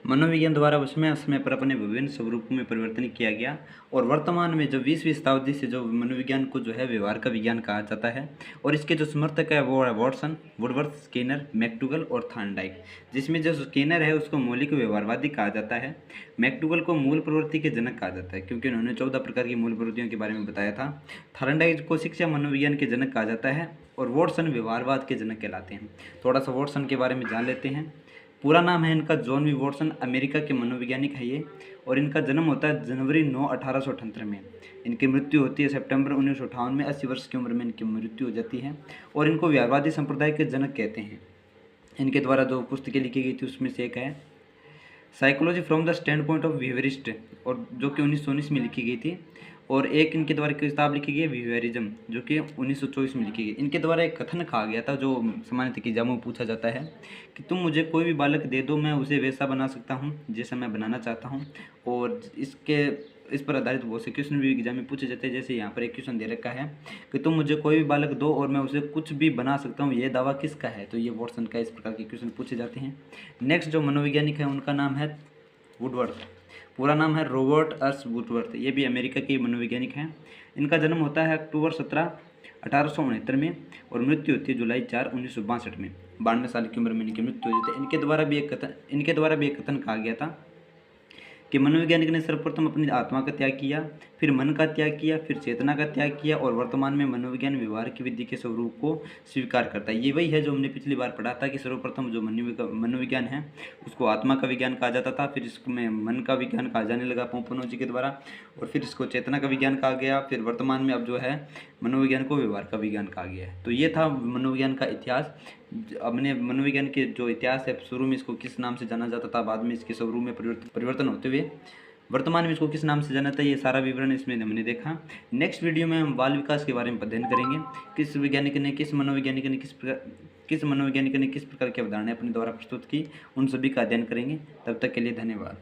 मनोविज्ञान द्वारा उसमें समय पर अपने विभिन्न स्वरूपों में परिवर्तन किया गया और वर्तमान में जो 20वीं शताब्दी से जो मनोविज्ञान को जो है व्यवहार का विज्ञान कहा जाता है। और इसके जो समर्थक है वो है वॉटसन, वुडवर्थ, स्किनर, मैकडूगल और थॉर्नडाइक। जिसमें जो स्किनर है उसको मौलिक व्यवहारवादी कहा जाता है। मैकडूगल को मूल प्रवृत्ति के जनक कहा जाता है क्योंकि उन्होंने 14 प्रकार की मूल प्रवृत्तियों के बारे में बताया था। थॉर्नडाइक को शिक्षा मनोविज्ञान के जनक कहा जाता है और वॉटसन व्यवहारवाद के जनक कहलाते हैं। थोड़ा सा वॉटसन के बारे में जान लेते हैं। पूरा नाम है इनका जॉन वी वॉटसन, अमेरिका के मनोवैज्ञानिक है ये। और इनका जन्म होता है जनवरी 9, 1878 में। इनकी मृत्यु होती है सितंबर 1958 में। 80 वर्ष की उम्र में इनकी मृत्यु हो जाती है और इनको व्यवहारवादी संप्रदाय के जनक कहते हैं। इनके द्वारा जो पुस्तकें लिखी गई थी उसमें से एक है psychology from the stand point of behaviourist, और जो कि 1919 में लिखी गई थी। और एक इनके द्वारा किताब लिखी गई है बिहेवियरिज्म, जो कि 1924 में लिखी गई। इनके द्वारा एक कथन कहा गया था जो सामान्यतः एग्जामों में पूछा जाता है कि तुम मुझे कोई भी बालक दे दो, मैं उसे वैसा बना सकता हूँ जैसा मैं बनाना चाहता हूँ। और इस पर आधारित बहुत से क्वेश्चन भी एग्जाम में पूछे जाते हैं। जैसे यहाँ पर एक क्वेश्चन दे रखा है कि तुम मुझे कोई भी बालक दो और मैं उसे कुछ भी बना सकता हूँ, ये दावा किसका है? तो ये वॉटसन का। इस प्रकार के क्वेश्चन पूछे जाते हैं। नेक्स्ट जो मनोवैज्ञानिक है उनका नाम है वुडवर्थ। पूरा नाम है रॉबर्ट अर्स वुडवर्थ। ये भी अमेरिका के मनोवैज्ञानिक हैं। इनका जन्म होता है अक्टूबर 17, 1869 में और मृत्यु होती है जुलाई 4, 1962 में। 92 साल की उम्र में इनकी मृत्यु हो जाती है। इनके द्वारा भी एक कथन कहा गया था कि मनोवैज्ञानिक ने सर्वप्रथम अपनी आत्मा का त्याग किया, फिर मन का त्याग किया, फिर चेतना का त्याग किया और वर्तमान में मनोविज्ञान व्यवहार की विधि के स्वरूप को स्वीकार करता है। ये वही है जो हमने पिछली बार पढ़ा था कि सर्वप्रथम जो मनोविज्ञान है उसको आत्मा का विज्ञान कहा जाता था, फिर इसमें मन का विज्ञान कहा जाने लगा पोम्पनो जी के द्वारा, और फिर इसको चेतना का विज्ञान कहा गया। फिर वर्तमान में अब जो है मनोविज्ञान को व्यवहार का विज्ञान कहा गया है। तो ये था मनोविज्ञान का इतिहास। अपने मनोविज्ञान के जो इतिहास है, शुरू में इसको किस नाम से जाना जाता था, बाद में इसके स्वरूप में परिवर्तन होते हुए वर्तमान में इसको किस नाम से जाना था, ये सारा विवरण इसमें हमने देखा। नेक्स्ट वीडियो में हम बाल विकास के बारे में अध्ययन करेंगे। किस मनोवैज्ञानिक ने किस प्रकार की अवधारणाएं अपने द्वारा प्रस्तुत की, उन सभी का अध्ययन करेंगे। तब तक के लिए धन्यवाद।